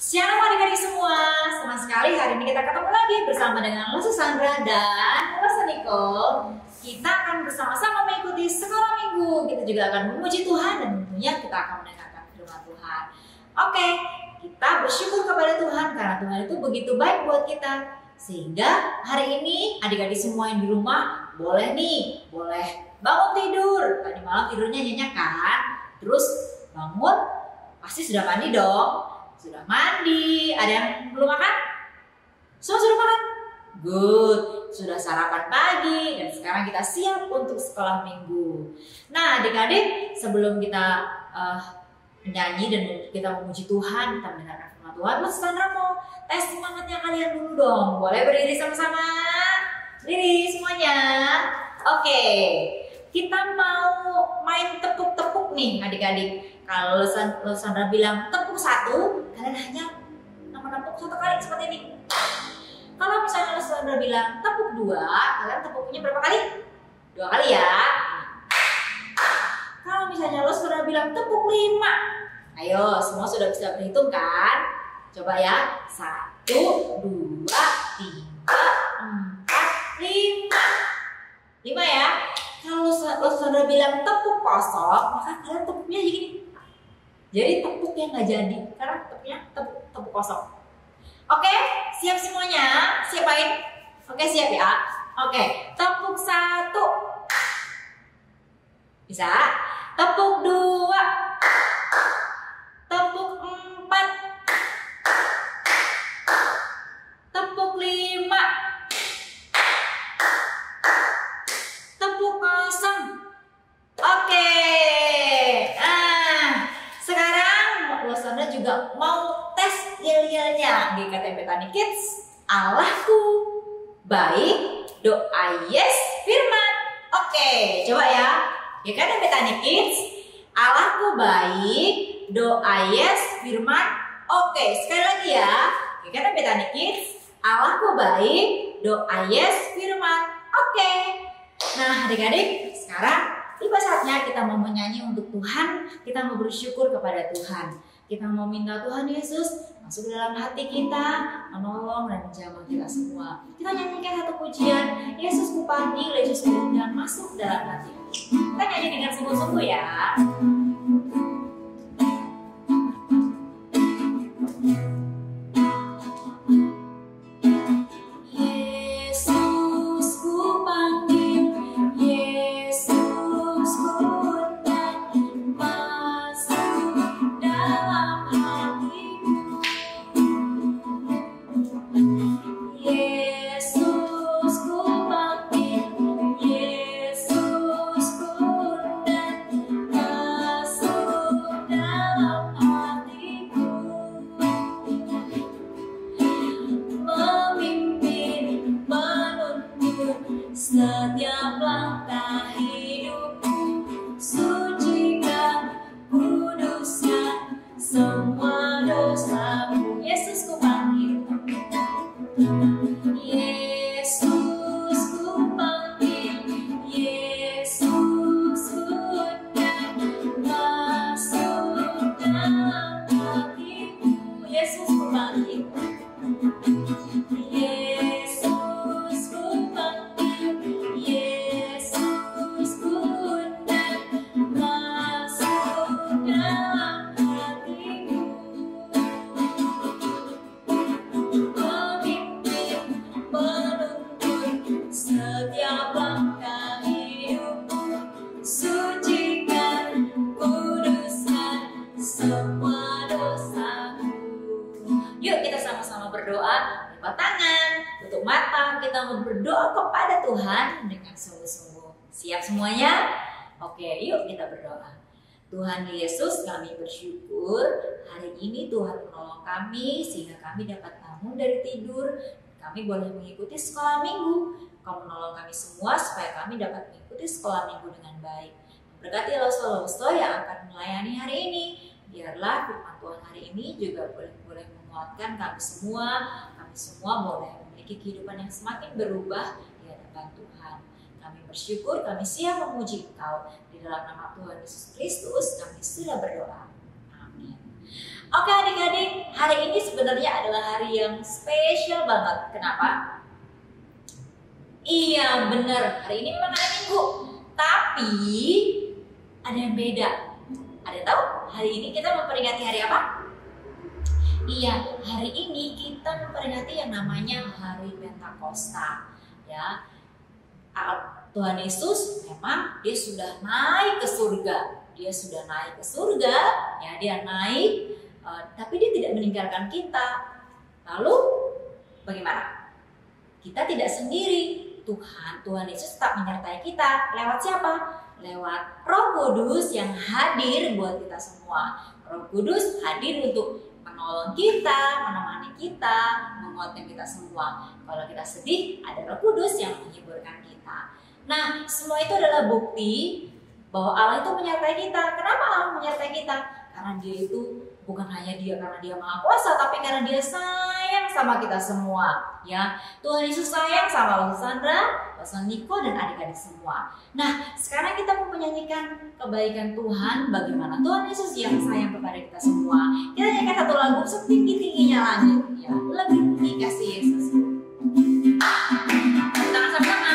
Shalom adik-adik semua, senang sekali hari ini kita ketemu lagi bersama dengan Losa Sandra dan Losa Nicole. Kita akan bersama-sama mengikuti sekolah minggu. Kita juga akan memuji Tuhan dan tentunya kita akan mendengarkan firman Tuhan. Oke, kita bersyukur kepada Tuhan karena Tuhan itu begitu baik buat kita. Sehingga hari ini adik-adik semua yang di rumah boleh bangun tidur. Tadi malam tidurnya nyenyak kan? Terus bangun, pasti sudah mandi dong. Sudah mandi, ada yang belum makan? Semua sudah makan? Good, sudah sarapan pagi dan sekarang kita siap untuk sekolah minggu. Nah adik-adik, sebelum kita menyanyi dan kita memuji Tuhan, kita mendengarkan firman Tuhan, Mas Sandra mau tes semangatnya kalian dulu dong. Boleh berdiri sama-sama? Berdiri semuanya. Oke, kita mau main tepuk-tepuk nih adik-adik. Kalau Sandra bilang tepuk satu, kalian hanya menepuk satu kali seperti ini. Kalau misalnya Sandra bilang tepuk dua, kalian tepuknya berapa kali? 2 kali ya. Kalau misalnya Sandra bilang tepuk 5, ayo semua sudah bisa berhitung kan? Coba ya, 1, 2, 3, 4, 5 ya. Kalau Sandra bilang tepuk kosong, maka kalian tepuknya gini. Jadi tepuknya nggak jadi, karena tepuknya tepuk kosong. Oke, siap semuanya? Siapain? Oke, siap ya? Oke, tepuk 1. Bisa? Tepuk 2. Tepuk 4. Tepuk 5. Tepuk kosong. Oke. Sandra juga mau tes yel-yelnya GKTP Tani Kids. Allahku baik, doa yes, firman. Oke, coba ya. GKTP Tani Kids, Allahku baik, doa yes, firman. Oke, sekali lagi ya. GKTP Tani Kids, Allahku baik, doa yes, firman. Oke. Nah, adik-adik, sekarang tiba saatnya kita mau menyanyi untuk Tuhan. Kita mau bersyukur kepada Tuhan. Kita mau minta Tuhan Yesus masuk dalam hati kita, menolong dan menjamah kita semua. Kita nyanyikan satu pujian, Yesus kupanggil, Yesus kuundang masuk dalam hatiku. Kita nyanyi dengan sungguh-sungguh ya. Setiap langkah hidupku, sucikan, kuduskan semua dosaku. Yesus ku panggil, Yesus ku panggil, Yesus ku undang masuk dalam hatiku. Yesus ku panggil, kita mau berdoa kepada Tuhan dengan sungguh-sungguh. Siap semuanya? Oke, yuk kita berdoa. Tuhan Yesus, kami bersyukur hari ini Tuhan menolong kami sehingga kami dapat bangun dari tidur. Kami boleh mengikuti sekolah minggu. Kau menolong kami semua supaya kami dapat mengikuti sekolah minggu dengan baik. Berkati Loso yang akan melayani hari ini. Biarlah firman Tuhan hari ini juga boleh menguatkan kami semua. Kami semua boleh memiliki kehidupan yang semakin berubah di hadapan Tuhan. Kami bersyukur, kami siap memuji Engkau. Di dalam nama Tuhan Yesus Kristus kami sudah berdoa. Amin. Oke adik-adik, hari ini sebenarnya sebenarnya adalah hari yang spesial banget. Kenapa? Iya benar, hari ini memang hari Minggu. Tapi ada yang beda. Ada yang tahu? Hari ini kita memperingati hari apa? Iya, hari ini kita memperingati yang namanya Hari Pentakosta. Ya, Tuhan Yesus memang dia sudah naik ke surga. Dia sudah naik ke surga, ya dia naik, tapi dia tidak meninggalkan kita. Lalu bagaimana? Kita tidak sendiri. Tuhan Yesus tetap menyertai kita. Lewat siapa? Lewat Roh Kudus yang hadir buat kita semua. Roh Kudus hadir untuk menolong kita, menemani kita, menguatkan kita semua. Kalau kita sedih, ada Roh Kudus yang menghiburkan kita. Nah, semua itu adalah bukti bahwa Allah itu menyertai kita. Kenapa Allah menyertai kita? Karena dia itu bukan hanya dia karena dia maha kuasa, tapi karena dia sayang sama kita semua. Ya, Tuhan Yesus sayang sama Losu Sandra, Losu Niko, dan adik-adik semua. Nah, sekarang kita mau menyanyikan kebaikan Tuhan. Bagaimana Tuhan Yesus yang sayang kepada kita semua. Kita nyanyikan satu lagu setinggi-tingginya langit. Ya, lebih tinggi kasih Yesus. Tangan sama-sama.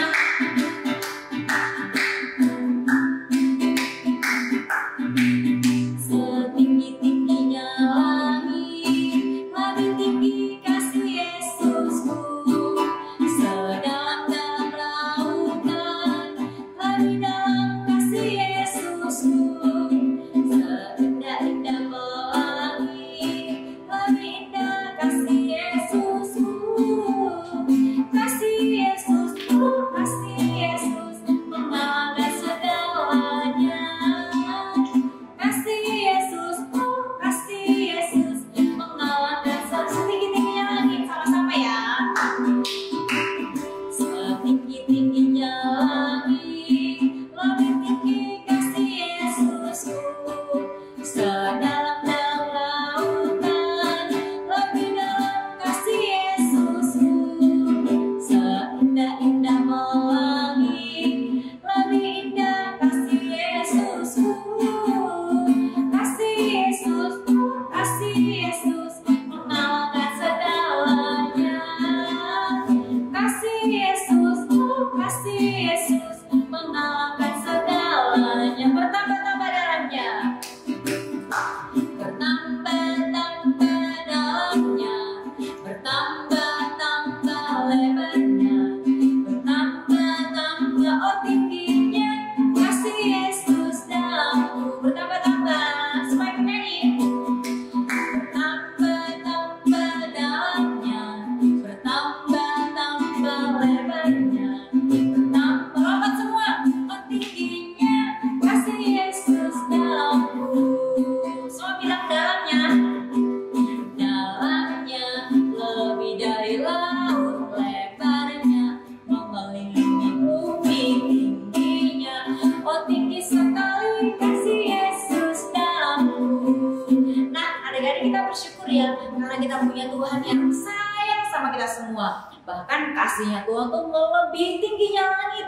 Bahkan kasihnya Tuhan tuh melebihi tingginya langit,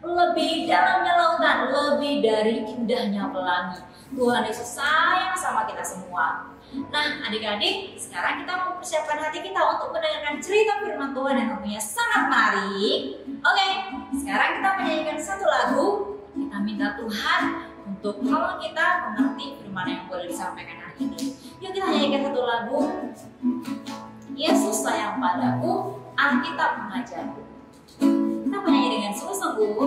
lebih dalamnya lautan, lebih dari indahnya pelangi. Tuhan Yesus sayang sama kita semua. Nah, adik-adik, sekarang kita mau persiapkan hati kita untuk mendengarkan cerita firman Tuhan yang tentunya sangat menarik. Oke, sekarang kita menyanyikan satu lagu. Kita minta Tuhan untuk tolong kita mengerti firman yang boleh disampaikan hari ini. Yuk kita nyanyikan satu lagu. Yesus sayang padaku, Alkitab mengajarku. Kita menyanyi dengan sungguh-sungguh.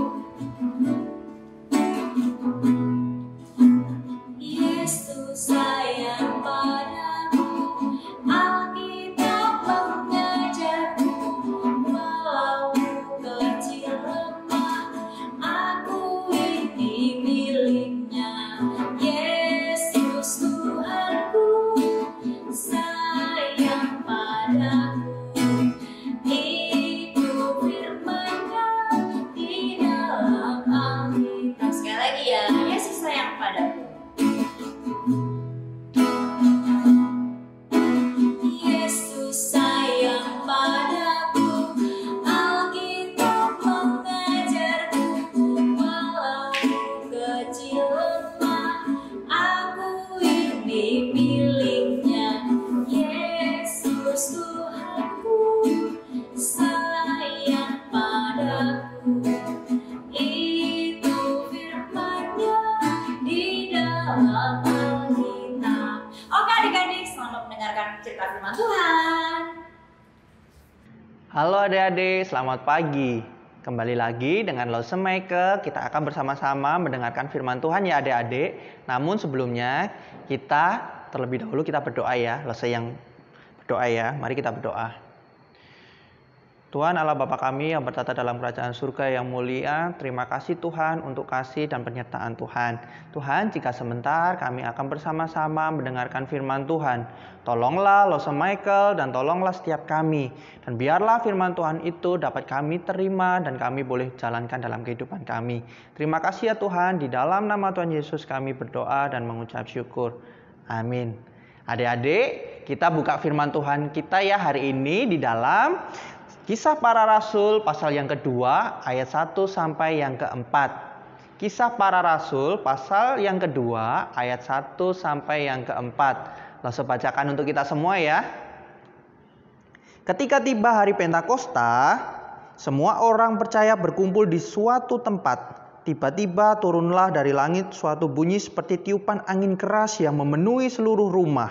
Yesus sayang padaku, Alkitab mengajarku. Walau kecil lemah, aku ini miliknya. Yesus Tuhanku sayang padaku. Itu firman-Nya di dalam mendengarkan cerita firman Tuhan. Halo adik-adik, selamat pagi. Kembali lagi dengan Lose Maker, kita akan bersama-sama mendengarkan firman Tuhan ya adik-adik. Namun sebelumnya kita terlebih dahulu kita berdoa ya. Lose yang berdoa ya, mari kita berdoa. Tuhan Allah Bapa kami yang bertata dalam kerajaan surga yang mulia, terima kasih Tuhan untuk kasih dan penyertaan Tuhan. Tuhan, jika sebentar kami akan bersama-sama mendengarkan firman Tuhan, tolonglah Lose Michael dan tolonglah setiap kami. Dan biarlah firman Tuhan itu dapat kami terima dan kami boleh jalankan dalam kehidupan kami. Terima kasih ya Tuhan, di dalam nama Tuhan Yesus kami berdoa dan mengucap syukur. Amin. Adik-adik, kita buka firman Tuhan kita ya hari ini di dalam Kisah Para Rasul pasal yang kedua ayat 1 sampai yang keempat. Kisah Para Rasul pasal yang kedua ayat 1 sampai yang keempat. Langsung bacakan untuk kita semua ya. Ketika tiba hari Pentakosta, semua orang percaya berkumpul di suatu tempat. Tiba-tiba turunlah dari langit suatu bunyi seperti tiupan angin keras yang memenuhi seluruh rumah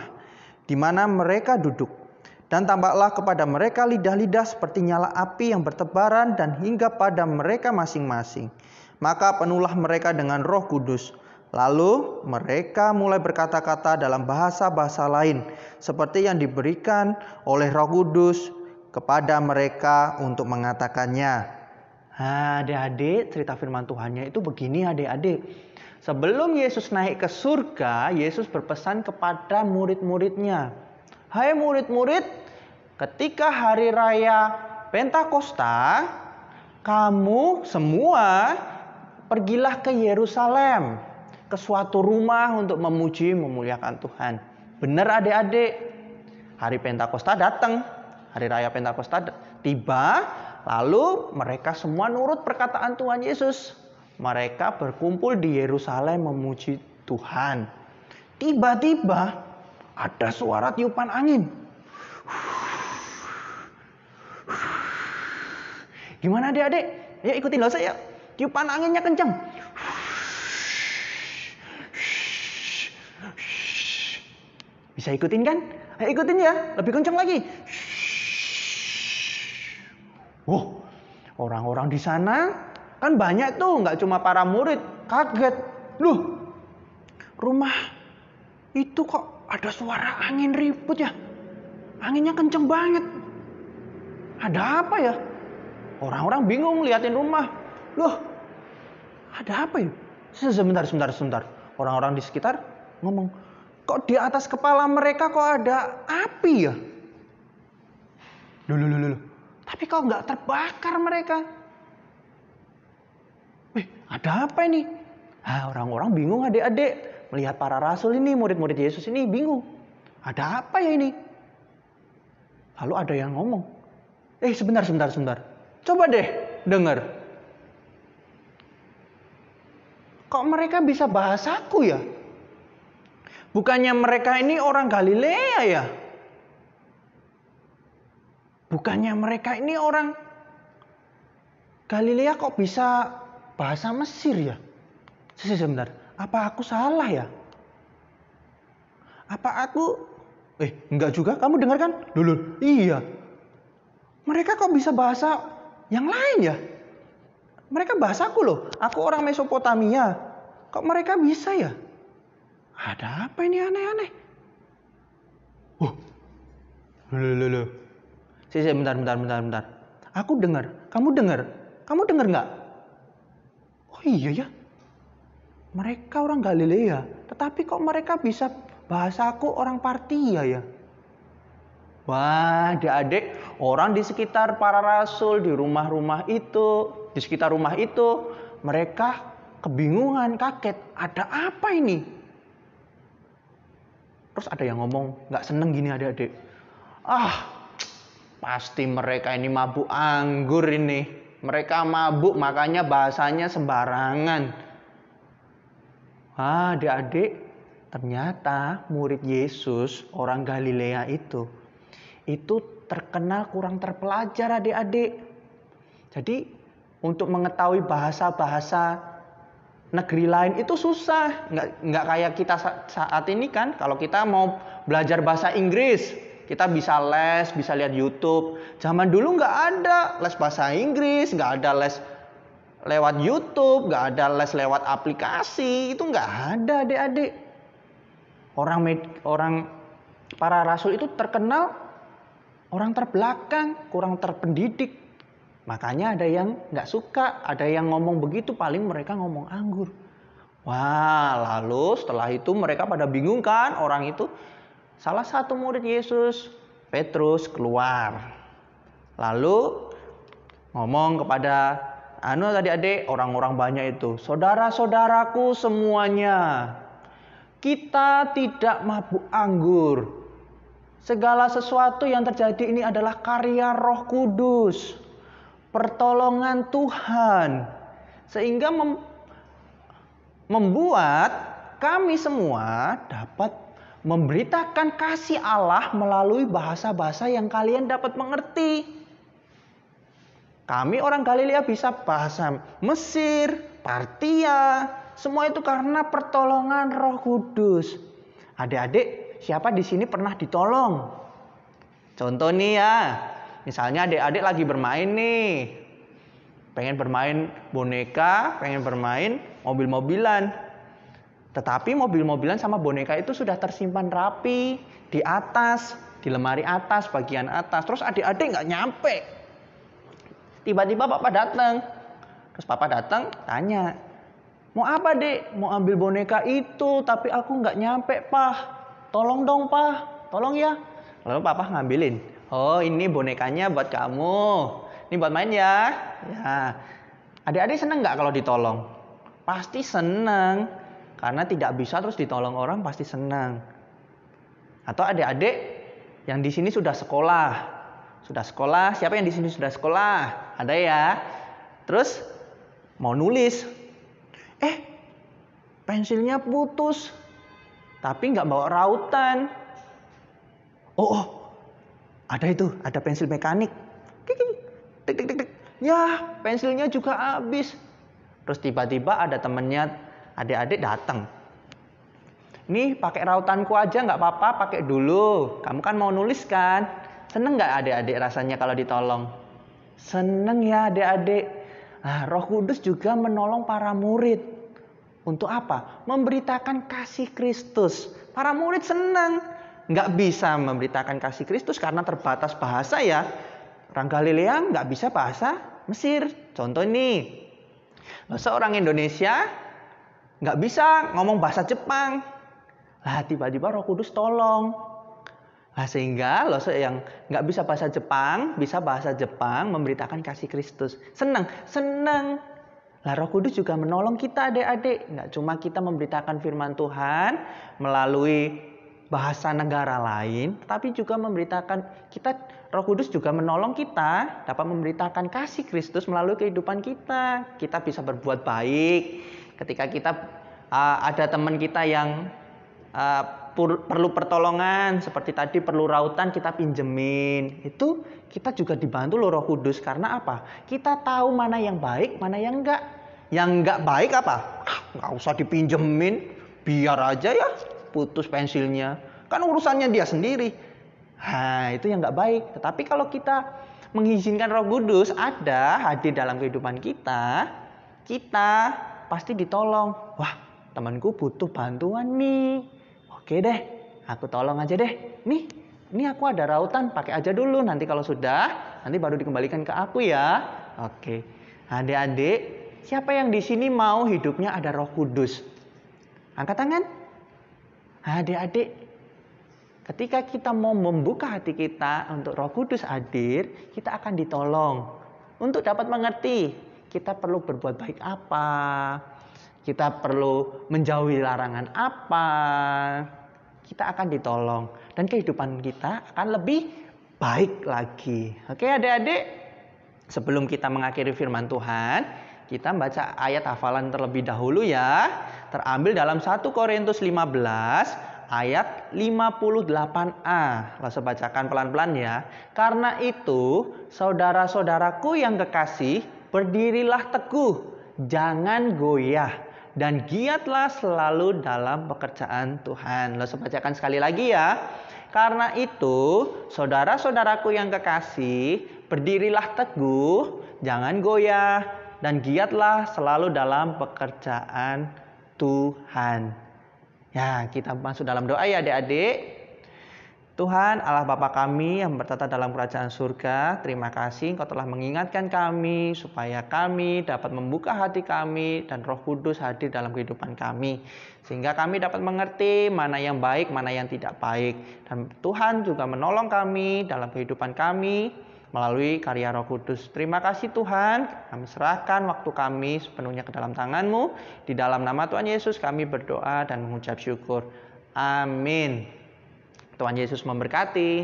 di mana mereka duduk. Dan tampaklah kepada mereka lidah-lidah seperti nyala api yang bertebaran dan hingga pada mereka masing-masing. Maka penuhlah mereka dengan Roh Kudus. Lalu mereka mulai berkata-kata dalam bahasa-bahasa lain seperti yang diberikan oleh Roh Kudus kepada mereka untuk mengatakannya. Adik-adik, cerita firman Tuhannya itu begini adik-adik. Sebelum Yesus naik ke surga, Yesus berpesan kepada murid-muridnya. Hai murid-murid, ketika hari raya Pentakosta, kamu semua pergilah ke Yerusalem, ke suatu rumah untuk memuji memuliakan Tuhan. Benar adik-adik, hari Pentakosta datang, hari raya Pentakosta tiba, lalu mereka semua nurut perkataan Tuhan Yesus. Mereka berkumpul di Yerusalem memuji Tuhan. Tiba-tiba ada suara tiupan angin. Gimana adik-adik? Ya ikutin loh saya. Tiupan anginnya kencang. Bisa ikutin kan? Ayo ikutin ya. Lebih kencang lagi. Orang-orang di sana kan banyak tuh. Nggak cuma para murid. Kaget. Loh, rumah itu kok ada suara angin ribut ya. Anginnya kenceng banget. Ada apa ya? Orang-orang bingung liatin rumah. Loh, ada apa ya? Sebentar. Orang-orang di sekitar ngomong, kok di atas kepala mereka kok ada api ya? Loh. Tapi kok nggak terbakar mereka? Ada apa ini? Orang-orang bingung adik-adik. Melihat para rasul ini, murid-murid Yesus ini bingung. Ada apa ya ini? Lalu ada yang ngomong. Sebentar. Coba deh dengar. Kok mereka bisa bahasaku ya? Bukannya mereka ini orang Galilea ya? Bukannya mereka ini orang Galilea kok bisa bahasa Mesir ya? Sebentar. Apa aku salah ya? Apa aku... enggak juga, kamu dengar kan? Loh, iya. Mereka kok bisa bahasa yang lain ya? Mereka bahasaku loh. Aku orang Mesopotamia. Kok mereka bisa ya? Ada apa ini aneh-aneh? Loh. Bentar. Aku dengar. Kamu dengar? Kamu dengar nggak? Oh iya ya. Mereka orang Galilea, tetapi kok mereka bisa bahasaku orang Partia ya? Wah, adik-adik, orang di sekitar para rasul, di rumah-rumah itu, di sekitar rumah itu, mereka kebingungan, kaget. Ada apa ini? Terus ada yang ngomong, nggak seneng gini adik-adik. Pasti mereka ini mabuk anggur ini. Mereka mabuk, makanya bahasanya sembarangan. Adik-adik, ternyata murid Yesus, orang Galilea itu terkenal kurang terpelajar adik-adik. Jadi untuk mengetahui bahasa-bahasa negeri lain itu susah. Nggak kayak kita saat ini kan. Kalau kita mau belajar bahasa Inggris, kita bisa les, bisa lihat YouTube. Zaman dulu nggak ada les bahasa Inggris, nggak ada les lewat YouTube, nggak ada les lewat aplikasi. Itu nggak ada, adik-adik. Orang para rasul itu terkenal orang terbelakang, kurang terpendidik. Makanya ada yang nggak suka, ada yang ngomong begitu, paling mereka ngomong anggur. Wah, lalu setelah itu mereka pada bingung kan, orang itu. Salah satu murid Yesus, Petrus, keluar. Lalu ngomong kepada adik-adik, orang-orang banyak itu. Saudara-saudaraku semuanya, kita tidak mabuk anggur. Segala sesuatu yang terjadi ini adalah karya Roh Kudus, pertolongan Tuhan, sehingga membuat kami semua dapat memberitakan kasih Allah melalui bahasa-bahasa yang kalian dapat mengerti. Kami orang Galilea bisa bahasa Mesir, Partia, semua itu karena pertolongan Roh Kudus. Adik-adik, siapa di sini pernah ditolong? Contoh nih ya, misalnya adik-adik lagi bermain nih. Pengen bermain boneka, pengen bermain mobil-mobilan. Tetapi mobil-mobilan sama boneka itu sudah tersimpan rapi di atas, di lemari atas, bagian atas. Terus adik-adik nggak nyampe. Tiba-tiba papa datang. Terus papa datang tanya, mau apa dek? Mau ambil boneka itu, tapi aku nggak nyampe pak. Tolong dong pak, tolong ya. Lalu papa ngambilin. Oh ini bonekanya buat kamu. Ini buat main ya. Ya. Adik-adik seneng nggak kalau ditolong? Pasti seneng. Karena tidak bisa terus ditolong orang pasti seneng. Atau adik-adik yang di sini sudah sekolah. Sudah sekolah, siapa yang di sini sudah sekolah? Ada ya. Terus mau nulis. Pensilnya putus. Tapi nggak bawa rautan. Oh, ada itu, ada pensil mekanik. Ya, pensilnya juga habis. Terus tiba-tiba ada temennya adik-adik datang. Nih pakai rautanku aja nggak apa-apa, pakai dulu. Kamu kan mau nulis kan? Seneng nggak adik-adik rasanya kalau ditolong? Seneng ya adik-adik. Nah, Roh Kudus juga menolong para murid. Untuk apa? Memberitakan kasih Kristus. Para murid senang. Nggak bisa memberitakan kasih Kristus karena terbatas bahasa ya. Orang Galilea nggak bisa bahasa Mesir. Contoh nih. Seorang Indonesia nggak bisa ngomong bahasa Jepang. Lah tiba-tiba Roh Kudus tolong. Nah, sehingga yang nggak bisa bahasa Jepang, bisa bahasa Jepang memberitakan kasih Kristus. Senang. Lah Roh Kudus juga menolong kita adik-adik. Nggak cuma kita memberitakan firman Tuhan melalui bahasa negara lain, tapi juga memberitakan kita, Roh Kudus juga menolong kita dapat memberitakan kasih Kristus melalui kehidupan kita. Kita bisa berbuat baik. Ketika kita ada teman kita yang perlu pertolongan, seperti tadi perlu rautan, kita pinjemin. Itu kita juga dibantu loh Roh Kudus. Karena apa? Kita tahu mana yang baik, mana yang enggak. Yang enggak baik apa? Nggak usah dipinjemin, biar aja ya putus pensilnya. Kan urusannya dia sendiri. Nah, itu yang enggak baik. Tetapi kalau kita mengizinkan Roh Kudus hadir dalam kehidupan kita, kita pasti ditolong. Wah, temanku butuh bantuan nih. Oke deh, aku tolong aja deh. Nih aku ada rautan, pakai aja dulu. Nanti kalau sudah, nanti baru dikembalikan ke aku ya. Oke. Adik-adik, siapa yang di sini mau hidupnya ada Roh Kudus? Angkat tangan. Adik-adik, ketika kita mau membuka hati kita untuk Roh Kudus hadir, kita akan ditolong. Untuk dapat mengerti, kita perlu berbuat baik apa? Kita perlu menjauhi larangan apa? Kita akan ditolong. Dan kehidupan kita akan lebih baik lagi. Oke adik-adik. Sebelum kita mengakhiri firman Tuhan, kita baca ayat hafalan terlebih dahulu ya. Terambil dalam 1 Korintus 15 ayat 58a. Langsung bacakan pelan-pelan ya. Karena itu, saudara-saudaraku yang kekasih, berdirilah teguh. Jangan goyah. dan giatlah selalu dalam pekerjaan Tuhan. Lalu saya bacakan sekali lagi ya. Karena itu, saudara-saudaraku yang kekasih, berdirilah teguh, jangan goyah, dan giatlah selalu dalam pekerjaan Tuhan. Ya, kita masuk dalam doa ya adik-adik. Tuhan Allah Bapa kami yang bertata dalam kerajaan surga, terima kasih Engkau telah mengingatkan kami supaya kami dapat membuka hati kami dan Roh Kudus hadir dalam kehidupan kami. Sehingga kami dapat mengerti mana yang baik, mana yang tidak baik. Dan Tuhan juga menolong kami dalam kehidupan kami melalui karya Roh Kudus. Terima kasih Tuhan, kami serahkan waktu kami sepenuhnya ke dalam tangan-Mu. Di dalam nama Tuhan Yesus kami berdoa dan mengucap syukur. Amin. Tuhan Yesus memberkati.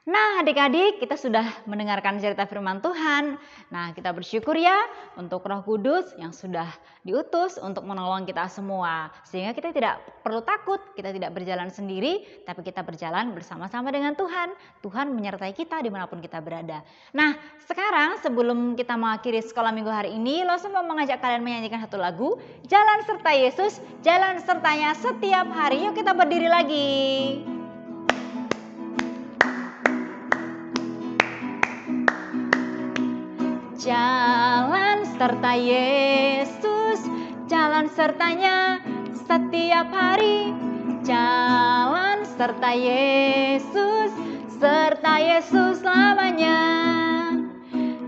Nah adik-adik, kita sudah mendengarkan cerita firman Tuhan. Nah kita bersyukur ya untuk Roh Kudus yang sudah diutus untuk menolong kita semua. Sehingga kita tidak perlu takut, kita tidak berjalan sendiri, tapi kita berjalan bersama-sama dengan Tuhan. Tuhan menyertai kita dimanapun kita berada. Nah sekarang sebelum kita mengakhiri sekolah minggu hari ini, Losa mau mengajak kalian menyanyikan satu lagu, Jalan Serta Yesus, Jalan Sertanya Setiap Hari. Yuk kita berdiri lagi. Jalan serta Yesus, jalan sertanya setiap hari. Jalan serta Yesus, serta Yesus selamanya.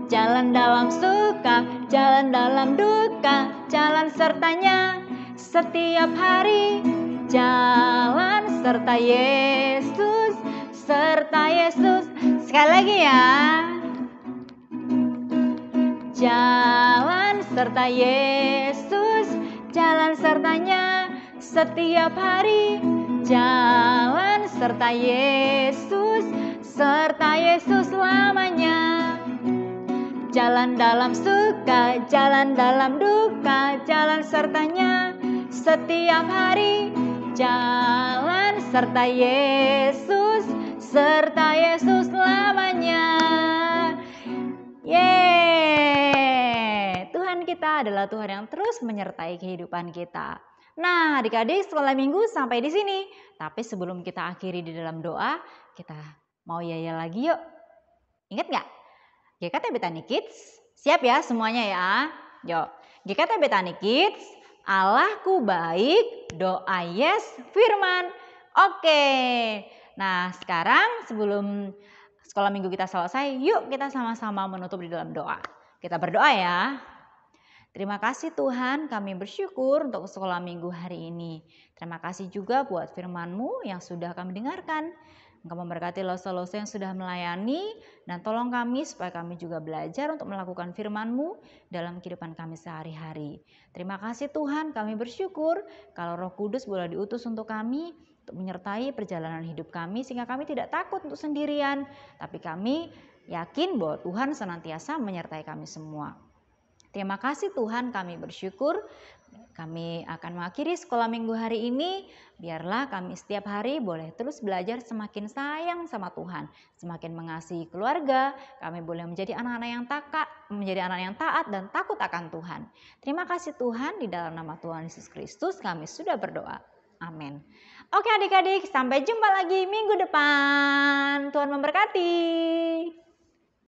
Jalan dalam suka, jalan dalam duka, jalan sertanya setiap hari. Jalan serta Yesus, serta Yesus. Sekali lagi ya. Jalan serta Yesus, jalan sertanya setiap hari. Jalan serta Yesus, serta Yesus selamanya. Jalan dalam suka, jalan dalam duka, jalan sertanya setiap hari. Jalan serta Yesus, serta Yesus selamanya. Yeay, Tuhan kita adalah Tuhan yang terus menyertai kehidupan kita. Nah, adik-adik sekolah minggu sampai di sini. Tapi sebelum kita akhiri di dalam doa, kita mau yaya lagi yuk. Ingat gak? GKT Betani Kids, siap ya semuanya ya? Yuk, GKT Betani Kids, Allahku baik, doa yes, firman. Oke, nah sekarang sebelum sekolah minggu kita selesai, yuk kita sama-sama menutup di dalam doa. Kita berdoa ya. Terima kasih Tuhan, kami bersyukur untuk sekolah minggu hari ini. Terima kasih juga buat firman-Mu yang sudah kami dengarkan. Engkau memberkati loso-loso yang sudah melayani, dan tolong kami supaya kami juga belajar untuk melakukan firman-Mu dalam kehidupan kami sehari-hari. Terima kasih Tuhan, kami bersyukur kalau Roh Kudus boleh diutus untuk kami, untuk menyertai perjalanan hidup kami sehingga kami tidak takut untuk sendirian, tapi kami yakin bahwa Tuhan senantiasa menyertai kami semua. Terima kasih Tuhan, kami bersyukur. Kami akan mengakhiri sekolah minggu hari ini. Biarlah kami setiap hari boleh terus belajar semakin sayang sama Tuhan, semakin mengasihi keluarga. Kami boleh menjadi anak-anak yang taat dan takut akan Tuhan. Terima kasih Tuhan, di dalam nama Tuhan Yesus Kristus kami sudah berdoa. Amin. Oke adik-adik, sampai jumpa lagi minggu depan. Tuhan memberkati.